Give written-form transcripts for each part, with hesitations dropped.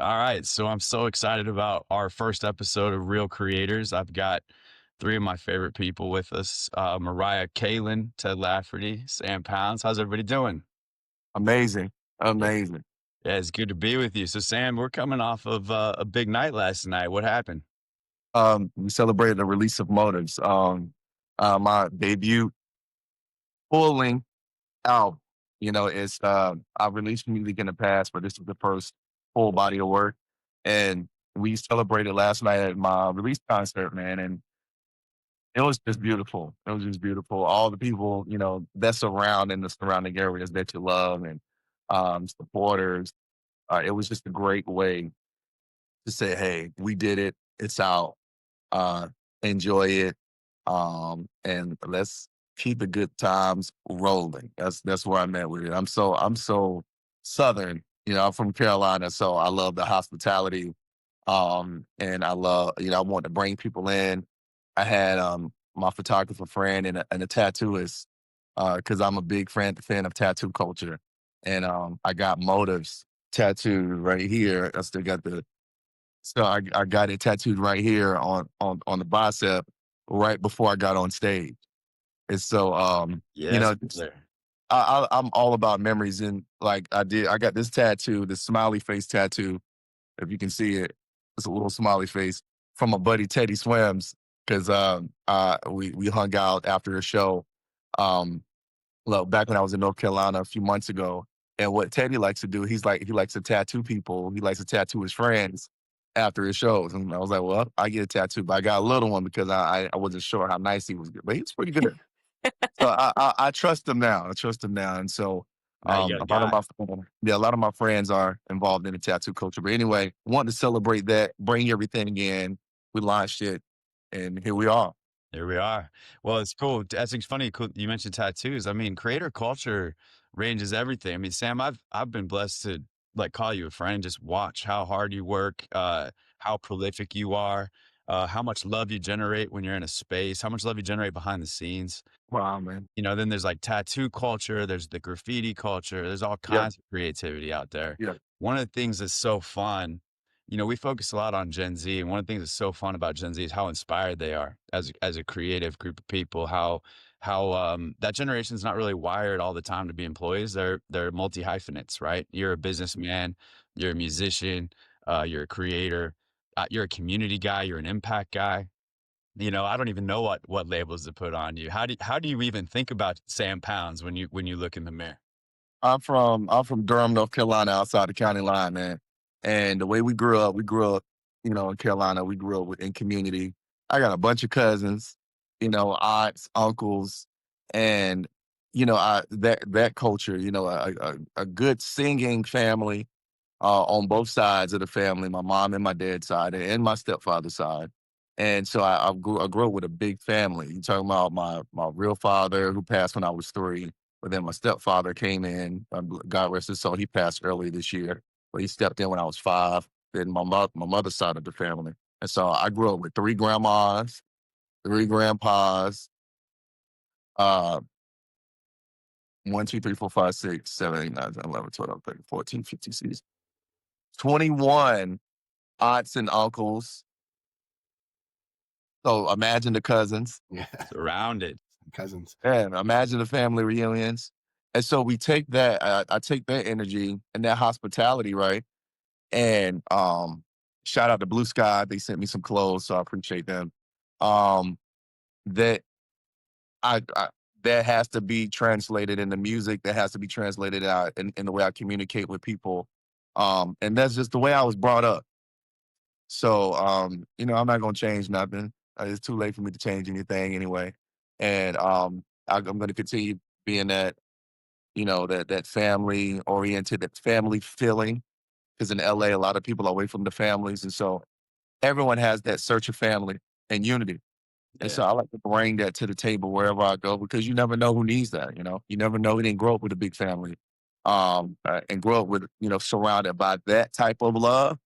All right. So I'm so excited about our first episode of Real Creators. I've got three of my favorite people with us, Mariah Kaylen, Ted Lafferty, Sam Pounds. How's everybody doing? Amazing, Yeah. amazing. Yeah, it's good to be with you. So, Sam, we're coming off of a big night last night. What happened? We celebrated the release of Motives, my debut full-length album. It's I've released music in the past, but this is the first full body of work, and we celebrated last night at my release concert, man, and it was just beautiful. It was just beautiful. All the people, that surround in the surrounding areas that you love and supporters. It was just a great way to say, "Hey, we did it. It's out. uh, enjoy it, and let's keep the good times rolling." That's where I'm at with it. I'm so southern. I'm from Carolina, so I love the hospitality, and I love I want to bring people in. I had my photographer friend and a tattooist because I'm a big fan of tattoo culture, and I got Motives tattooed right here. I still got the so I got it tattooed right here on the bicep right before I got on stage. And so, Yes, just there. I'm all about memories and like I got this tattoo, this smiley face tattoo, if you can see it. It's a little smiley face from my buddy Teddy Swims because we hung out after a show. Um well, back when I was in North Carolina a few months ago. And what Teddy likes to do, he likes to tattoo people. He likes to tattoo his friends after his shows. And I was like, well, I get a tattoo, but I got a little one because I wasn't sure how nice he was, but he was pretty good. So I trust him now. I trust him now. And so Now you got a a lot of guy. yeah, a lot of my friends are involved in the tattoo culture. But anyway, wanting to celebrate that, bring everything in. We launched it, and here we are. Here we are. Well, it's cool. That's funny. Cool. You mentioned tattoos. I mean, creator culture ranges everything. I mean, Sam, I've been blessed to like call you a friend, just watch how hard you work, how prolific you are, how much love you generate when you're in a space, how much love you generate behind the scenes. Wow, man. Then there's like tattoo culture, there's the graffiti culture, there's all Yep. kinds of creativity out there. Yep. One of the things that's so fun, we focus a lot on Gen Z, and one of the things that's so fun about Gen Z is how inspired they are as a creative group of people. How that generation is not really wired all the time to be employees. They're multi hyphenates, right? You're a businessman, you're a musician, you're a creator, you're a community guy, you're an impact guy. I don't even know what labels to put on you. How do you even think about Sam Pounds when you look in the mirror? I'm from Durham, North Carolina, outside the county line, man. And the way we grew up, in Carolina. We grew up in community. I got a bunch of cousins, aunts, uncles, and that culture. A good singing family on both sides of the family, my mom and my dad's side, and my stepfather's side. And so I grew up with a big family. You talking about my real father who passed when I was 3, but then my stepfather came in. God rest his soul. He passed early this year, but he stepped in when I was 5. Then my mother's side of the family, and so I grew up with 3 grandmas, 3 grandpas, uh, 1, 2, 3, 4, 5, 6, 7, 8, 9, 10, 11, 12, 13, 14, 15, 16, 21 aunts and uncles. So imagine the cousins Yeah, Surrounded. cousins. and imagine the family reunions. And so we take that, I take that energy and that hospitality, right? And shout out to Blue Sky. They sent me some clothes, so I appreciate them. Um, that I that has to be translated into music. That has to be translated out in the way I communicate with people. And that's just the way I was brought up. So, I'm not gonna change nothing. It's too late for me to change anything anyway. And I'm gonna continue being that family oriented, that family feeling. Because in LA, a lot of people are away from the families, and so everyone has that search of family and unity. And Yeah. so I like to bring that to the table wherever I go because you never know who needs that. You never know. We didn't grow up with a big family, and grow up with surrounded by that type of love.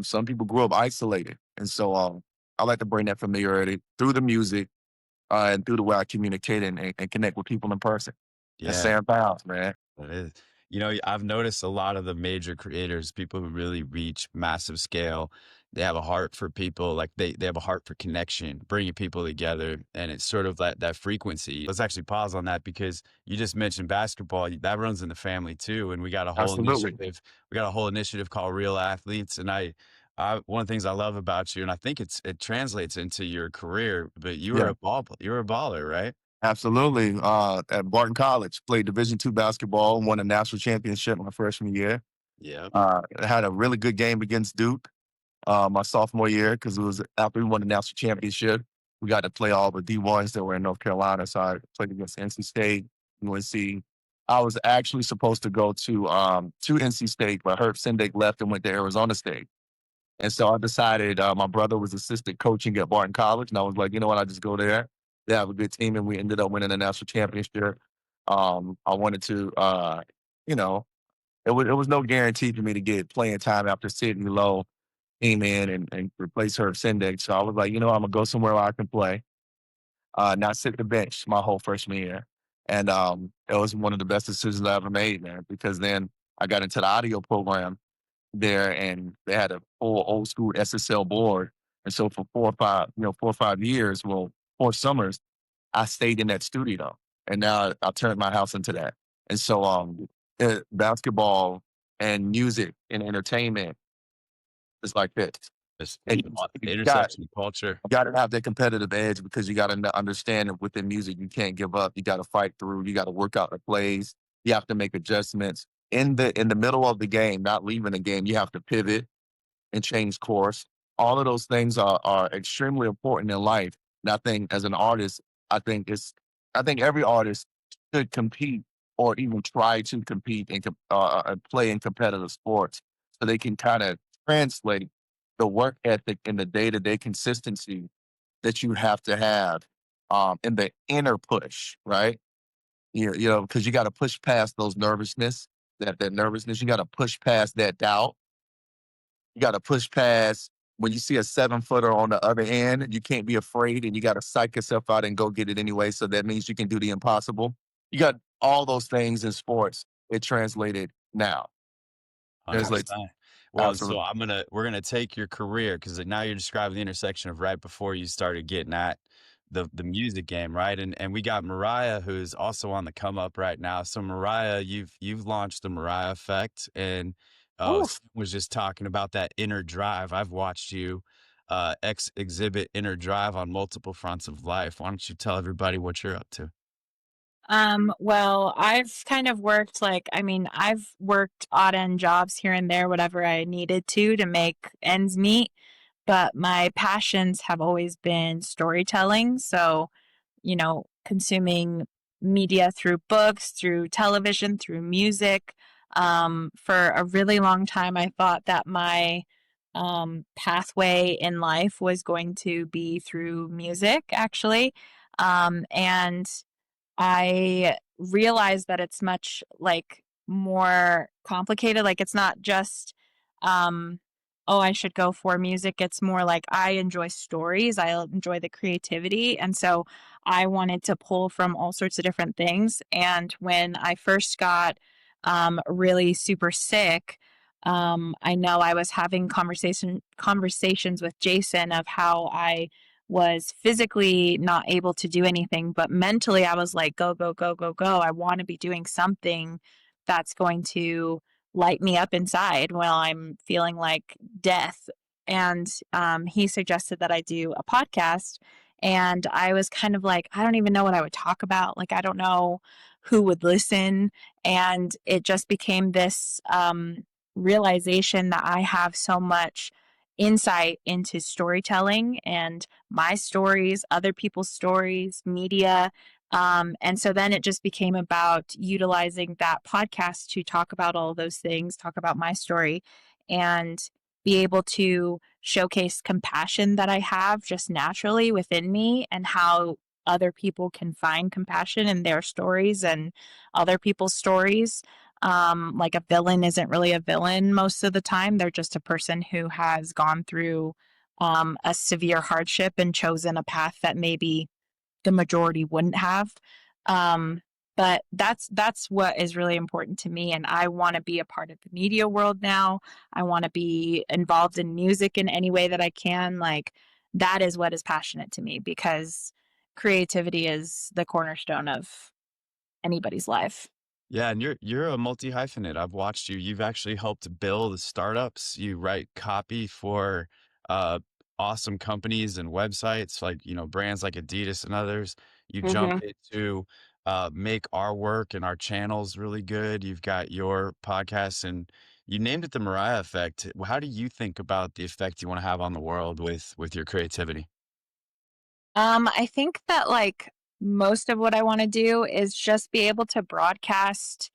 Some people grew up isolated, and so I like to bring that familiarity through the music and through the way I communicate and connect with people in person. And Yeah. Sam Pounds, man. It is. You know, I've noticed a lot of the major creators, people who really reach massive scale, they have a heart for people, like they have a heart for connection, bringing people together, and it's sort of that frequency. Let's actually pause on that because you just mentioned basketball. That runs in the family too, and Absolutely. we got a whole initiative called Real Athletes, and one of the things I love about you, and I think it translates into your career, but Yeah. you were a baller, right? Absolutely. At Barton College, played Division II basketball, won a national championship my freshman year. Yeah. Had a really good game against Duke my sophomore year because it was after we won the national championship. We got to play all the D1s that were in North Carolina. So I played against NC State, UNC. I was actually supposed to go to NC State, but Herb Sendek left and went to Arizona State. And so I decided my brother was assistant coaching at Barton College. And I was like, you know what? I just go there. They have a good team. And we ended up winning the national championship. I wanted to, you know, it was no guarantee for me to get playing time after Sidney Lowe came in and replaced Herb Sendek. So I was like, you know, I'm going to go somewhere where I can play, not sit the bench my whole freshman year. And it was one of the best decisions I ever made, man, because then I got into the audio program there and they had a full old school SSL board. And so for 4 or 5 years, well, 4 summers, I stayed in that studio. And now I turned my house into that. And so basketball and music and entertainment is like this. It's And the you got intersection of culture. got to have that competitive edge because you got to understand that within music, you can't give up. You got to fight through. You got to work out the plays. You have to make adjustments in the middle of the game, not leaving the game. You have to pivot and change course. All of those things are extremely important in life. And I think as an artist, I think it's I think every artist should compete or even try to compete and play in competitive sports so they can kind of translate the work ethic and the day to day consistency that you have to have in the inner push, right? Because you got to push past those nervousness, that nervousness. You got to push past that doubt. You got to push past when you see a 7 footer on the other end. You can't be afraid, and you got to psych yourself out and go get it anyway. So that means you can do the impossible. You got all those things in sports. It translated now. Translates 100%. Well, so absolutely. we're gonna take your career because now you're describing the intersection of right before you started getting at the music game, right? And we got Mariah who's also on the come up right now. So Mariah, you've launched the Mariah Effect, and Woo. Sam was just talking about that inner drive. I've watched you exhibit inner drive on multiple fronts of life. Why don't you tell everybody what you're up to? Well, I've kind of worked I've worked odd end jobs here and there, whatever I needed to make ends meet. But my passions have always been storytelling. So, consuming media through books, through television, through music. For a really long time, I thought that my pathway in life was going to be through music, actually. And I realized that it's much more complicated. Like it's not just um oh, I should go for music. It's more like I enjoy stories. I enjoy the creativity. And so I wanted to pull from all sorts of different things. And when I first got really super sick, I know I was having conversations with Jason of how I was physically not able to do anything, but mentally I was like, go, go, go, go, go. I want to be doing something that's going to light me up inside while I'm feeling like death. And he suggested that I do a podcast. And I was kind of like, I don't even know what I would talk about. Like, I don't know who would listen. And it just became this realization that I have so much insight into storytelling and my stories, other people's stories, media. And so then it just became about utilizing that podcast to talk about all those things, talk about my story, and be able to showcase compassion that I have just naturally within me and how other people can find compassion in their stories and other people's stories. Like a villain isn't really a villain most of the time. They're just a person who has gone through a severe hardship and chosen a path that maybe the majority wouldn't have. Um, But that's what is really important to me. And I want to be a part of the media world now. I want to be involved in music in any way that I can. Like, that is what is passionate to me, because creativity is the cornerstone of anybody's life. Yeah, and you're a multi hyphenate. I've watched you. You've actually helped build startups. You write copy for uh awesome companies and websites like, brands like Adidas and others. You jump Hmm. into make our work and our channels really good. You've got your podcast, and you named it the Mariah Effect. How do you think about the effect you want to have on the world with your creativity? I think that like most of what I want to do is just be able to broadcast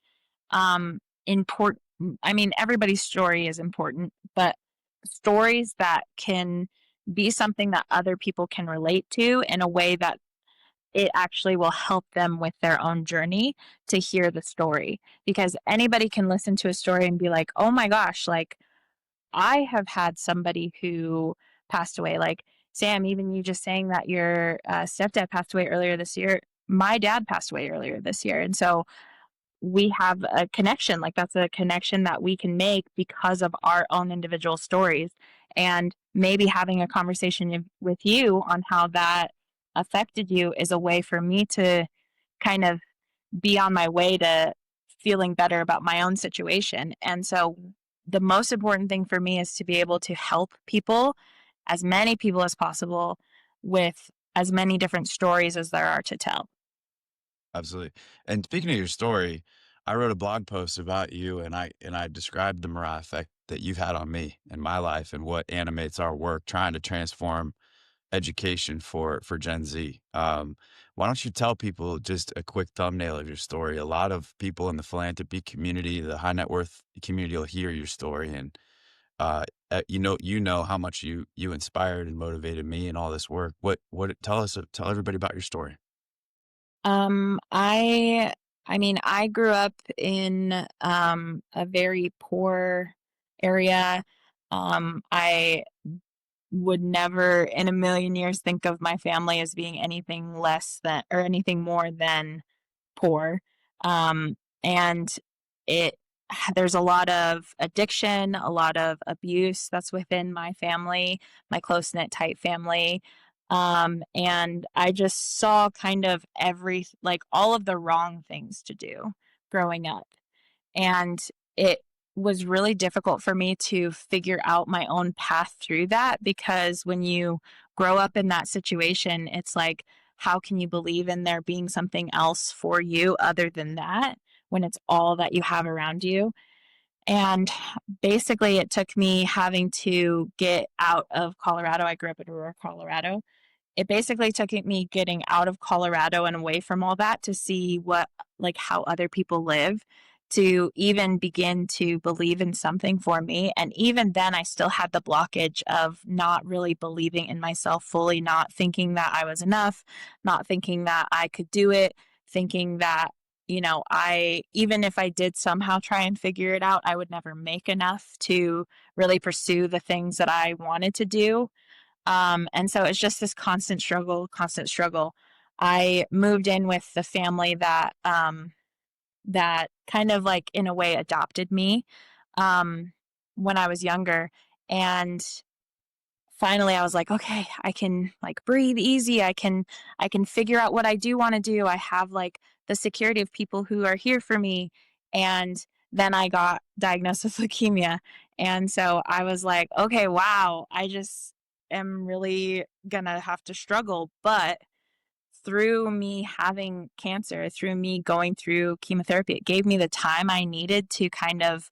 important. I mean, everybody's story is important, but stories that can be something that other people can relate to in a way that it actually will help them with their own journey, to hear the story. Because anybody can listen to a story and be like, oh my gosh, like I have had somebody who passed away. Like, Sam, even you just saying that your stepdad passed away earlier this year. My dad passed away earlier this year. And so we have a connection. Like, that's a connection that we can make because of our own individual stories. And maybe having a conversation with you on how that affected you is a way for me to kind of be on my way to feeling better about my own situation. And so the most important thing for me is to be able to help people, as many people as possible, with as many different stories as there are to tell. Absolutely. And speaking of your story, I wrote a blog post about you, and I described the Mariah effect that you've had on me and my life and what animates our work trying to transform education for Gen Z. Why don't you tell people just a quick thumbnail of your story? A lot of people in the philanthropy community, the high net worth community will hear your story, and you know how much you inspired and motivated me and all this work. Tell everybody about your story. Um, I I mean, I grew up in a very poor area. I would never in a million years think of my family as being anything less than or anything more than poor. And it there's a lot of addiction, a lot of abuse that's within my family, my close knit tight family. And I just saw kind of like all of the wrong things to do growing up. And it was really difficult for me to figure out my own path through that, because when you grow up in that situation, it's like, how can you believe in there being something else for you other than that when it's all that you have around you? And basically, it took me having to get out of Colorado. I grew up in rural Colorado. It basically took me getting out of Colorado and away from all that to see like how other people live, to even begin to believe in something for me. And even then, I still had the blockage of not really believing in myself fully, not thinking that I was enough, not thinking that I could do it, thinking that, even if I did somehow try and figure it out, I would never make enough to really pursue the things that I wanted to do. And so it's just this constant struggle, constant struggle. I moved in with the family that kind of like in a way adopted me um, when I was younger. And finally I was like, okay, I can like breathe easy. I can figure out what I do want to do. I have like the security of people who are here for me. And then I got diagnosed with leukemia. And so I was like, okay, wow, I just am really gonna have to struggle. But through me having cancer, through me going through chemotherapy, it gave me the time I needed to kind of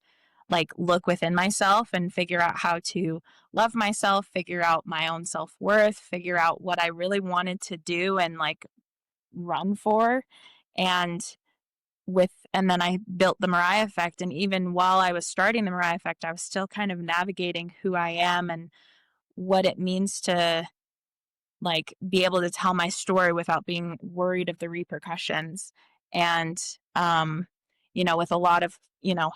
like look within myself and figure out how to love myself, figure out my own self worth, figure out what I really wanted to do and like run for. And and then I built the Mariah Effect. And even while I was starting the Mariah Effect, I was still kind of navigating who I am and what it means to like be able to tell my story without being worried of the repercussions. And with a lot of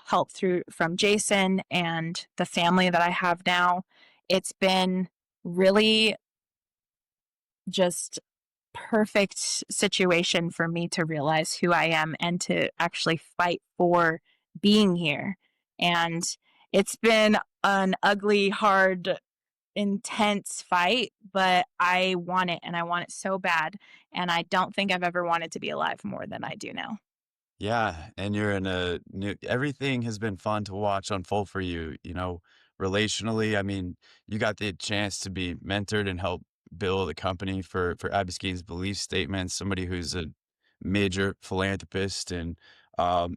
help through from Jason and the family that I have now, it's been really just perfect situation for me to realize who I am and to actually fight for being here. And it's been an ugly, hard, intense fight, but I want it and I want it so bad. And I don't think I've ever wanted to be alive more than I do now. Yeah, and you're in a new everything has been fun to watch unfold for you, relationally. I mean, you got the chance to be mentored and help build a company for Abiskin's belief statements, somebody who's a major philanthropist, and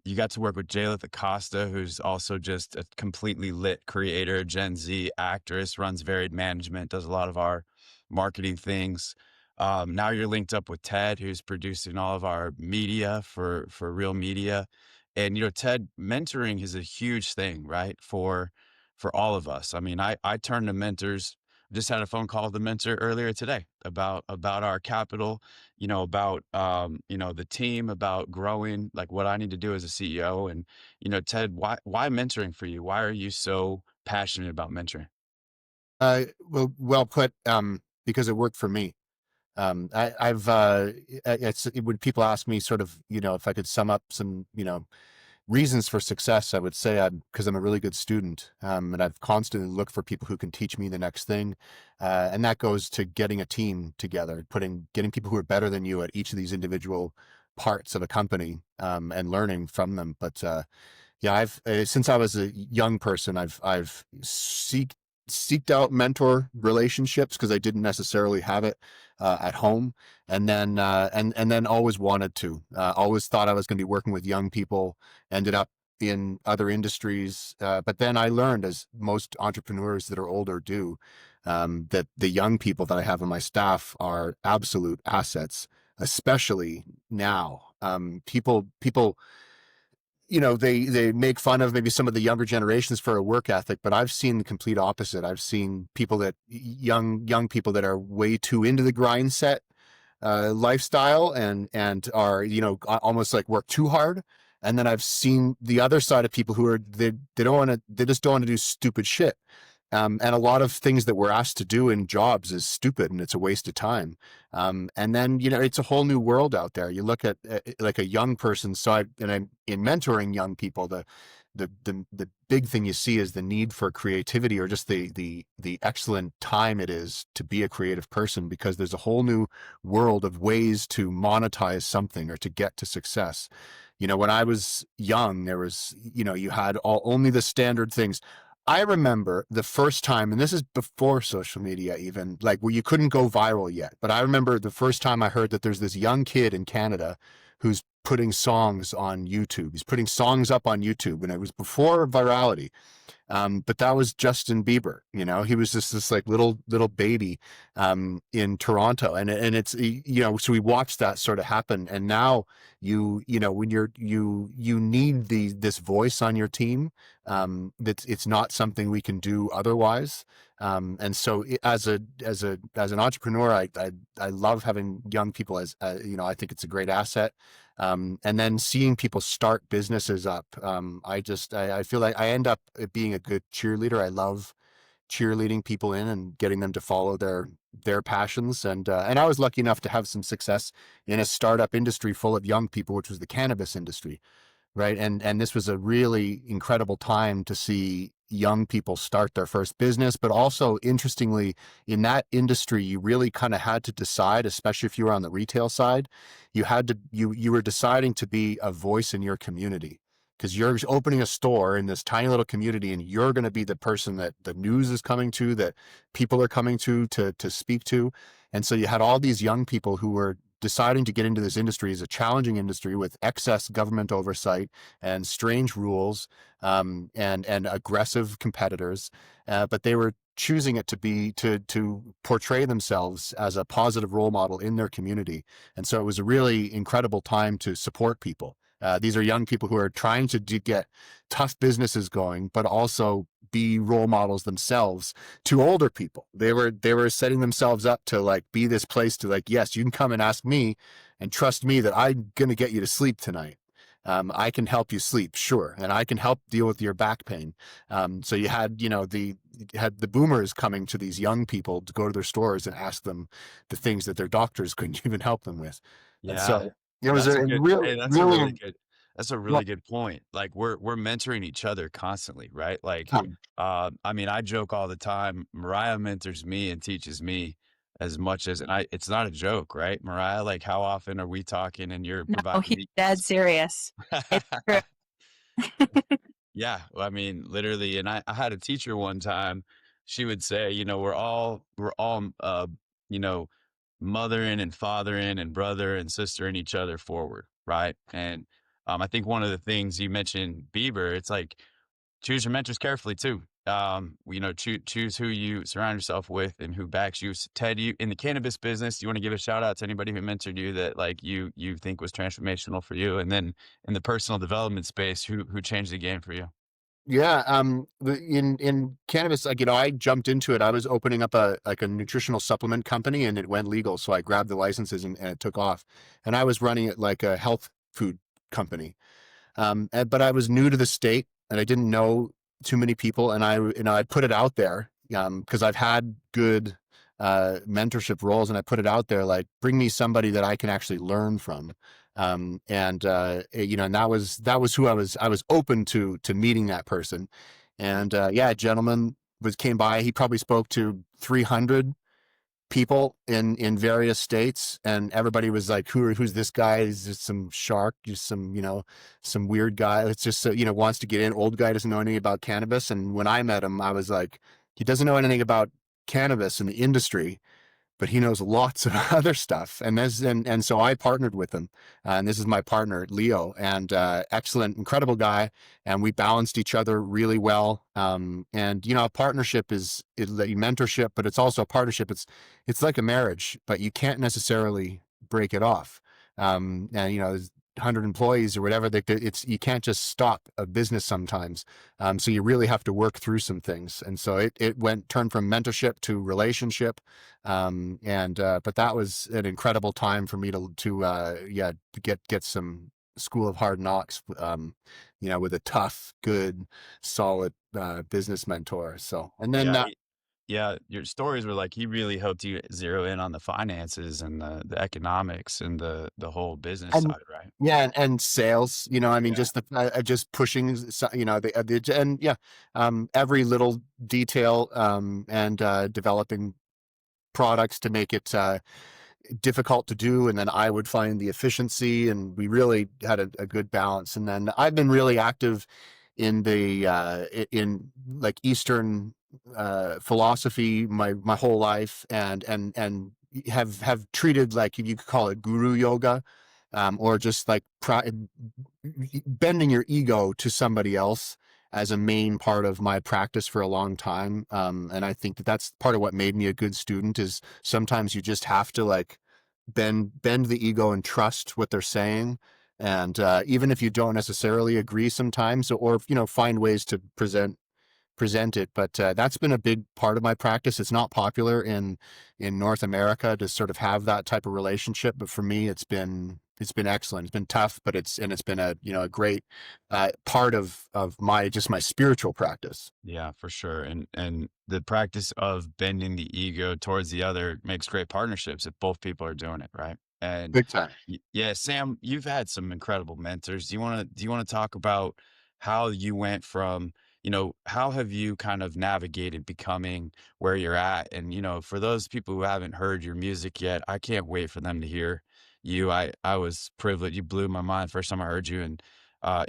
you got to work with Jalith Acosta, who's also just a completely lit creator, Gen Z actress, runs Varied Management, does a lot of our marketing things. Now you're linked up with Ted, who's producing all of our media for Real Media, and Ted, mentoring is a huge thing, right? For all of us. I mean, I turn to mentors. Just had a phone call with a mentor earlier today about our capital, about the team, about growing, like what I need to do as a CEO. And Ted, why mentoring for you? Why are you so passionate about mentoring? Well put. Because it worked for me. When people ask me sort of, if I could sum up some, reasons for success, I would say because I'm a really good student, and I've constantly looked for people who can teach me the next thing. And that goes to getting a team together, getting people who are better than you at each of these individual parts of a company, and learning from them. But, yeah, I've since I was a young person, I've seeked out mentor relationships because I didn't necessarily have it at home, and then and then always wanted to, always thought I was going to be working with young people. Ended up in other industries, but then I learned, as most entrepreneurs that are older do, that the young people that I have on my staff are absolute assets, especially now. People they make fun of maybe some of the younger generations for a work ethic, but I've seen the complete opposite. I've seen people young people that are way too into the grind set lifestyle, and are almost like work too hard. And then I've seen the other side of people who are they just don't want to do stupid shit. And a lot of things that we're asked to do in jobs is stupid and it's a waste of time. And then, it's a whole new world out there. You look at like a young person. And I'm in mentoring young people, the big thing you see is the need for creativity, or just the excellent time it is to be a creative person, because there's a whole new world of ways to monetize something or to get to success. When I was young, there was, you had only the standard things. I remember the first time, and this is before social media even, like where you couldn't go viral yet. But I remember the first time I heard that there's this young kid in Canada who's putting songs on YouTube. He's putting songs up on YouTube, and it was before virality. But that was Justin Bieber. He was just this like little baby in Toronto, and it's so we watched that sort of happen. And now when you need this voice on your team, that it's not something we can do otherwise. And so as an entrepreneur, I love having young people as I think it's a great asset. And then seeing people start businesses up. I feel like I end up being a good cheerleader. I love cheerleading people in and getting them to follow their passions. And I was lucky enough to have some success in a startup industry full of young people, which was the cannabis industry. Right. And this was a really incredible time to see young people start their first business. But also, interestingly, in that industry, you really kind of had to decide, especially if you were on the retail side, you were deciding to be a voice in your community, because you're opening a store in this tiny little community, and you're going to be the person that the news is coming to, that people are coming to speak to. And so you had all these young people who were deciding to get into this industry. Is a challenging industry with excess government oversight and strange rules, and aggressive competitors, but they were choosing it to portray themselves as a positive role model in their community. And so it was a really incredible time to support people. These are young people who are trying to get tough businesses going, but also be role models themselves to older people. They were setting themselves up to like be this place to like, yes, you can come and ask me and trust me that I'm going to get you to sleep tonight. I can help you sleep, sure, and I can help deal with your back pain. So you had, you had the boomers coming to these young people to go to their stores and ask them the things that their doctors couldn't even help them with. And Yeah. so it was That's a a good real, hey, really, that's a well, really good point. Like, we're mentoring each other constantly, right? Like, um, I mean, I joke all the time, Mariah mentors me and teaches me as much as and I it's not a joke, right, Mariah? Like, how often are we talking and you're No, providing he's me dead serious. It's true. Yeah, I mean, literally, and I had a teacher one time, she would say, we're all you know, mothering and fathering and brother and sister and each other forward, right? And I think one of the things you mentioned, Bieber, it's like choose your mentors carefully too. Choose who you surround yourself with and who backs you. Ted, you in the cannabis business, you want to give a shout out to anybody who mentored you that like you think was transformational for you, and then in the personal development space, who changed the game for you? yeah. In cannabis, like, I jumped into it. I was opening up a nutritional supplement company, and it went legal. So I grabbed the licenses, and it took off. And I was running it like a health food company. But I was new to the state, and I didn't know too many people, and I put it out there, because I've had good mentorship roles, and I put it out there like, bring me somebody that I can actually learn from. And that was who I was open to meeting that person. And yeah, a gentleman came by. He probably spoke to 300 people in various states, and everybody was like, who's this guy? Is just some shark, just some weird guy. It's just, wants to get in. Old guy, doesn't know anything about cannabis. And when I met him, I was like, he doesn't know anything about cannabis in the industry, but he knows lots of other stuff. And so I partnered with him, and this is my partner, Leo, and excellent, incredible guy. And we balanced each other really well. And a partnership is like mentorship, but it's also a partnership. It's like a marriage, but you can't necessarily break it off. And there's 100 employees or whatever, you can't just stop a business sometimes. So you really have to work through some things. And so it turned from mentorship to relationship. But that was an incredible time for me to get some school of hard knocks, with a tough, good, solid, business mentor. So, and then, Yeah, yeah, your stories were like he really helped you zero in on the finances and the economics and the whole business and side, right? yeah, and sales, I mean, Yeah. just pushing, and yeah, every little detail, and developing products to make it difficult to do, and then I would find the efficiency, and we really had a good balance. And then I've been really active in the in like Eastern philosophy my whole life, and have treated, like, you could call it guru yoga, or just like bending your ego to somebody else as a main part of my practice for a long time. And I think that's part of what made me a good student, is sometimes you just have to, like, bend the ego and trust what they're saying. And even if you don't necessarily agree sometimes, or find ways to present it. But that's been a big part of my practice. It's not popular in North America to sort of have that type of relationship, but for me, it's been excellent. It's been tough, but it's been a great part of my spiritual practice. Yeah, for sure. And the practice of bending the ego towards the other makes great partnerships if both people are doing it, right? And Big time. yeah, Sam, you've had some incredible mentors. Do you want to talk about how you went from, how have you kind of navigated becoming where you're at? And, for those people who haven't heard your music yet, I can't wait for them to hear you. I was privileged. You blew my mind first time I heard you, and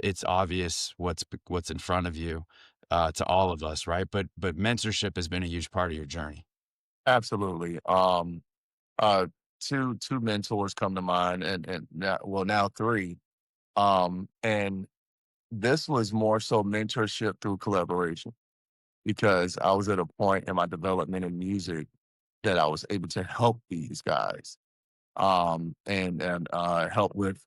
it's obvious what's in front of you to all of us, right? But mentorship has been a huge part of your journey. Absolutely. Uh, two mentors come to mind, and now three. And this was more so mentorship through collaboration, because I was at a point in my development in music that I was able to help these guys, and help with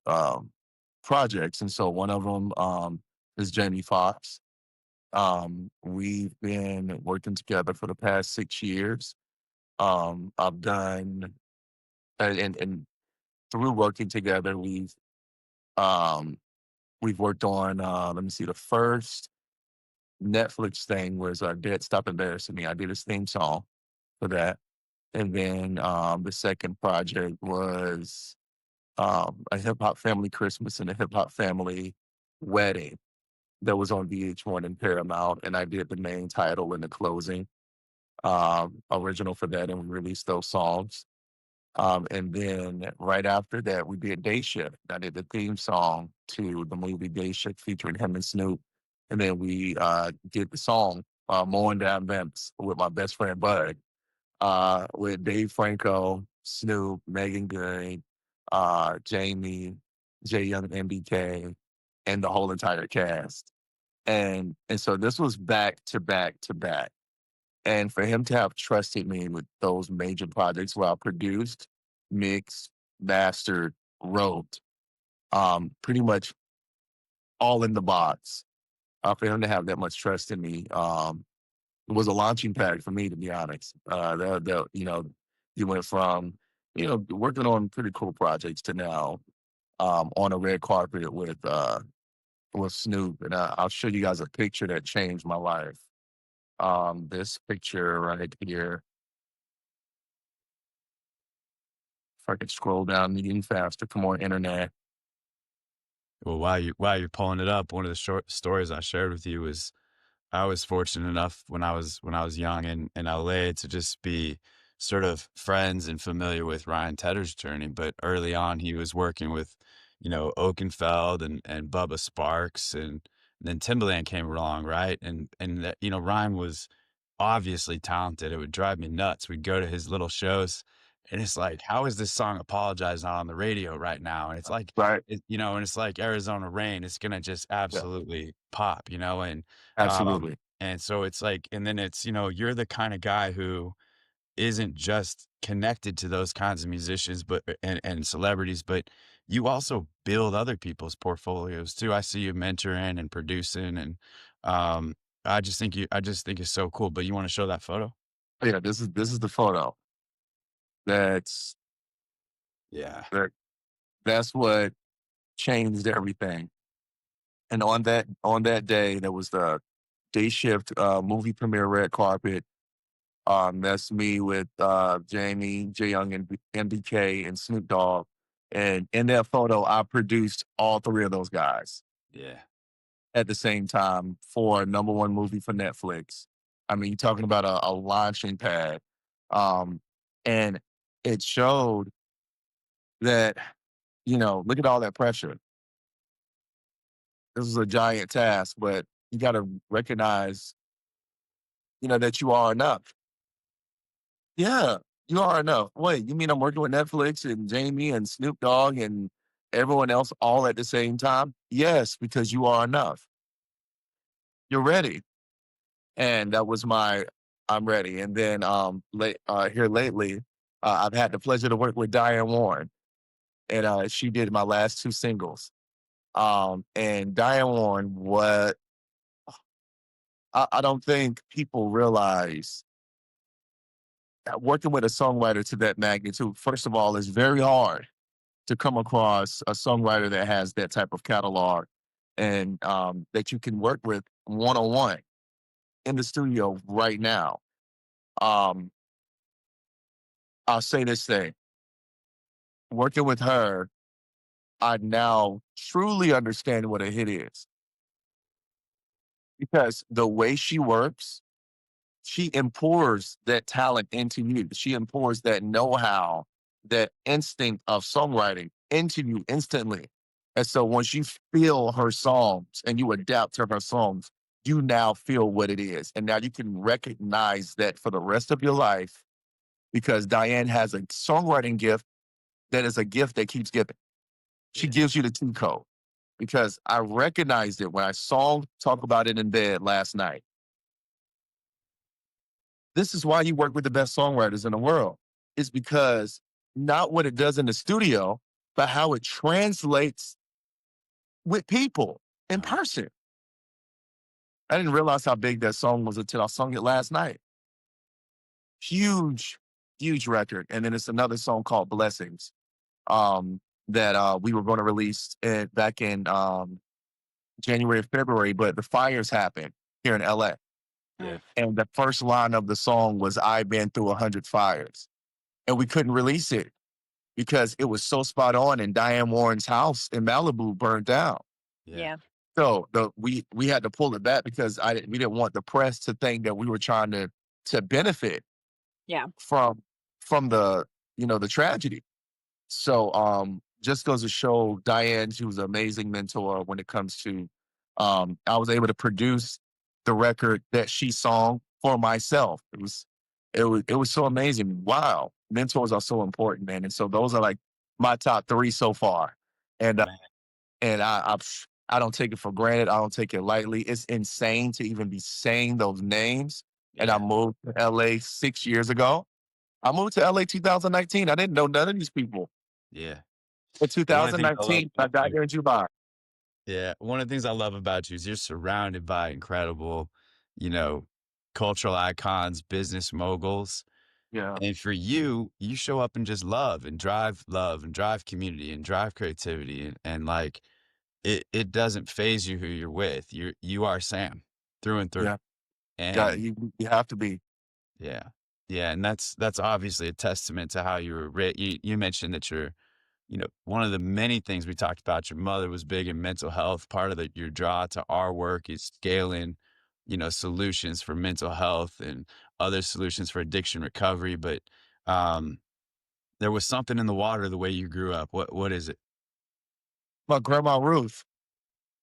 projects. And so one of them is Jamie Foxx. We've been working together for the past 6 years. I've done and through working together, we've um We've worked on, let me see, the first Netflix thing was Dead Stop Embarrassing Me. I did his theme song for that. And then the second project was a hip hop family Christmas and a hip hop family wedding that was on VH1 and Paramount. And I did the main title and the closing original for that, and we released those songs. And then right after that, we did Day Shift. I did the theme song to the movie Day Shift featuring him and Snoop. And then we did the song Mowing Down Vamps with my best friend Bud, with Dave Franco, Snoop, Megan Good, Jamie, Jay Young, MBK, and the whole entire cast. And so this was back to back to back. And for him to have trusted me with those major projects where I produced, mixed, mastered, wrote, pretty much all in the box, for him to have that much trust in me, was a launching pad for me, to be honest. You went from, working on pretty cool projects to now on a red carpet with Snoop. And I'll show you guys a picture that changed my life. This picture right here, if I could scroll down even faster, come on, internet. Well, while you're pulling it up, one of the short stories I shared with you was I was fortunate enough when I was young in LA to just be sort of friends and familiar with Ryan Tedder's journey. But early on, he was working with, Oakenfeld and Bubba Sparks, and then Timbaland came along, right? And that, Ryan was obviously talented. It would drive me nuts. We'd go to his little shows, and it's like, how is this song "Apologize" not on the radio right now? And it's like, Right. and it's like Arizona Rain. It's gonna just Yeah, absolutely pop, absolutely. and so it's like, and then it's, you're the kind of guy who isn't just connected to those kinds of musicians, but and celebrities, but you also build other people's portfolios too. I see you mentoring and producing, and um, I just think it's so cool. But you want to show that photo? Yeah, this is the photo. That's Yeah, that that's what changed everything. And on that day, there was the Day Shift movie premiere red carpet. That's me with Jamie, Jay Young, and MBK, and Snoop Dogg. And in that photo, I produced all three of those guys yeah, at the same time for a number one movie for Netflix. I mean, you're talking about a launching pad. Um, and it showed that, look at all that pressure. This is a giant task, but you got to recognize, that you are enough. Yeah, you are enough. Wait, you mean I'm working with Netflix and Jamie and Snoop Dogg and everyone else all at the same time? Yes, because you are enough. You're ready. And that was my I'm ready. And then here lately, I've had the pleasure to work with Diane Warren, and she did my last two singles. And Diane Warren, what I don't think people realize that working with a songwriter to that magnitude, first of all, is very hard to come across a songwriter that has that type of catalog and that you can work with one on one in the studio right now. Um, I'll say this thing: working with her, I now truly understand what a hit is because the way she works, she impours that talent into you. She impours that know-how, that instinct of songwriting into you instantly. And so once you feel her songs and you adapt to her songs, you now feel what it is. And now you can recognize that for the rest of your life because Diane has a songwriting gift that is a gift that keeps giving. She yeah. gives you the T code because I recognized it when I saw talk about it in bed last night. This is why you work with the best songwriters in the world. Is because not what it does in the studio, but how it translates with people in Uh, person. I didn't realize how big that song was until I sung it last night. Huge, huge record. And then it's another song called Blessings that we were going to release it back in January, February, but the fires happened here in LA. Yeah. And the first line of the song was "I've been through 100 fires." And we couldn't release it because it was so spot on, and Diane Warren's house in Malibu burned down. Yeah. Yeah. So we had to pull it back because we didn't want the press to think that we were trying to benefit Yeah. from the the tragedy. So just goes to show Diane, she was an amazing mentor when it comes to I was able to produce the record that she sung for myself. It was so amazing. Wow. Mentors are so important, man. And so those are like my top three so far. And Man. and I don't take it for granted. I don't take it lightly. It's insane to even be saying those names. And I Yeah. moved to LA 6 years ago. I moved to LA 2019. I didn't know none of these people. Yeah. In And one of the things I love 2019, I about got you, here in July. yeah, one of the things I love about you is you're surrounded by incredible, you know, cultural icons, business moguls. Yeah, And for you, you show up and just love and drive community and drive creativity. And like it doesn't phase you who you're with. You are Sam through and through. yeah, yeah. And You have to be. yeah. Yeah. And that's obviously a testament to how you were you mentioned that you're, one of the many things we talked about, your mother was big in mental health. Part of your draw to our work is scaling, solutions for mental health and other solutions for addiction recovery. But um, there was something in the water the way you grew up. What is it? My grandma Ruth,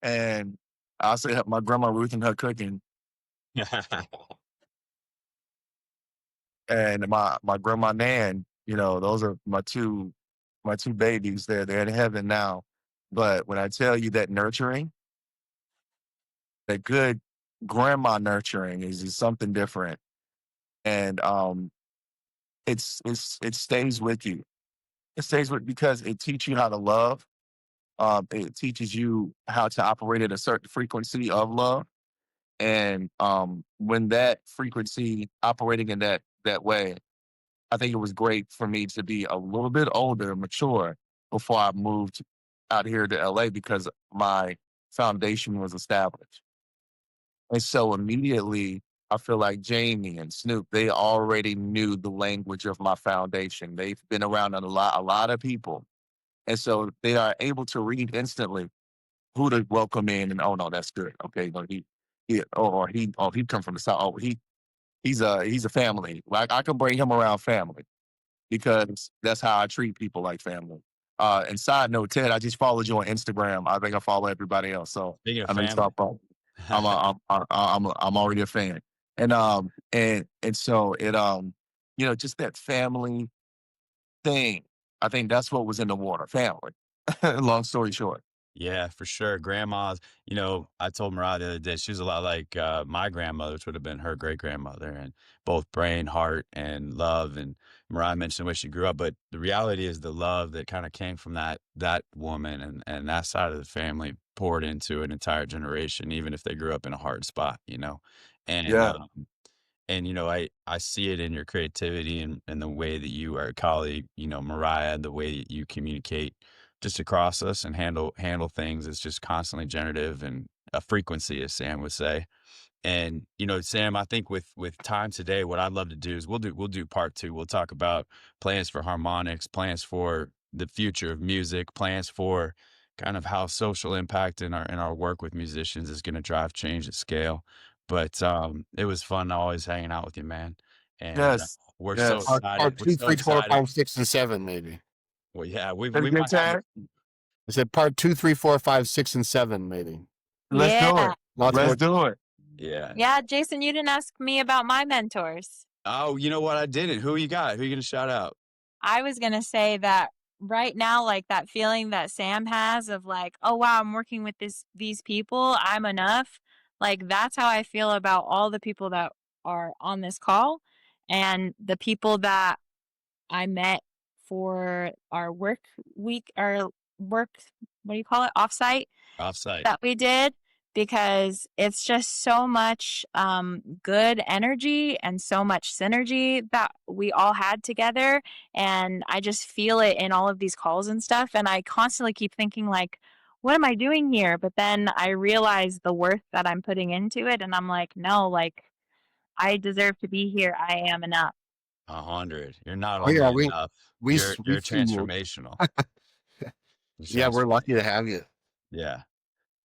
and I say my grandma Ruth and her cooking, and my grandma Nan. Those are my two babies. They're in heaven now. But when I tell you that nurturing, that good grandma nurturing is something different, and it stays with you. It stays with because it teaches you how to love. It teaches you how to operate at a certain frequency of love. And when that frequency operating in that way, I think it was great for me to be a little bit older, mature, before I moved out here to LA because my foundation was established. And so immediately, I feel like Jamie and Snoop, they already knew the language of my foundation. They've been around a lot of people. And so they are able to read instantly who to welcome in and, oh no, that's good. Okay, no, he come from the south. Oh, he's a family. Like I can bring him around family because that's how I treat people like family. And side note, Ted, I just followed you on Instagram. I think I follow everybody else, so Speaking of I know you family. start following. I'm already a fan, and so just that family thing. I think that's what was in the water. Family. Long story short. Yeah, for sure. Grandmas, I told Mariah the other day, she was a lot like my grandmother, which would have been her great grandmother, and both brain, heart, and love. And Mariah mentioned where she grew up, but the reality is the love that kind of came from that woman and that side of the family poured into an entire generation, even if they grew up in a hard spot. And Yeah. I see it in your creativity and the way that you are a colleague, Mariah, the way that you communicate just across us and handle things is just constantly generative and a frequency, as Sam would say. And Sam, I think with time today, what I'd love to do is we'll do part two. We'll talk about plans for harmonics, plans for the future of music, plans for kind of how social impact in our work with musicians is going to drive change at scale. But it was fun always hanging out with you, man. And Yes. we're so Yes. excited. Part We're two, so three, four, excited. five, six, and seven, maybe. Well, yeah, we Have a we good might have. time. I said part 2, 3, 4, 5, 6, and 7, maybe. Let's do Yeah. it. Lots Let's more. do it. Yeah. Yeah, Jason, you didn't ask me about my mentors. Oh, you know what? I didn't. Who you got? Who you gonna shout out? I was going to say that right now, like that feeling that Sam has of like, oh wow, I'm working with these people, I'm enough. Like that's how I feel about all the people that are on this call and the people that I met for our work week, our work, what do you call it? Offsite Offsite. that we did because it's just so much good energy and so much synergy that we all had together. And I just feel it in all of these calls and stuff. And I constantly keep thinking like, what am I doing here? But then I realize the worth that I'm putting into it. And I'm like, no, like, I deserve to be here. I am enough. 100. You're not Oh yeah, only enough. we You're see you. transformational. You're Yeah, we're transformational. lucky to have you. Yeah.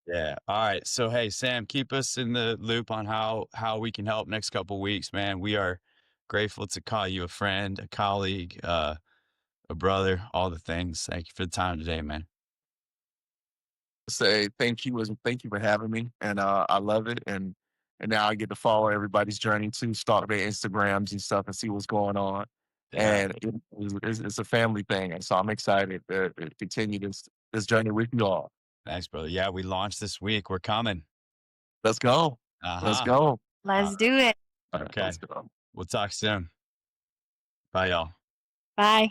Yeah. All right. So hey, Sam, keep us in the loop on how we can help next couple weeks, man. We are grateful to call you a friend, a colleague, a brother, all the things. Thank you for the time today, man. Say thank you for having me, and I love it, and now I get to follow everybody's journey too, stalk their Instagrams and stuff, and see what's going on, Yeah. and it's a family thing, and so I'm excited to continue this journey with you all. Thanks, brother. Yeah, we launched this week. We're coming. Let's go, let's Uh-huh. go. Let's do it. All right, Okay. let's go. We'll talk soon. Bye, y'all. Bye.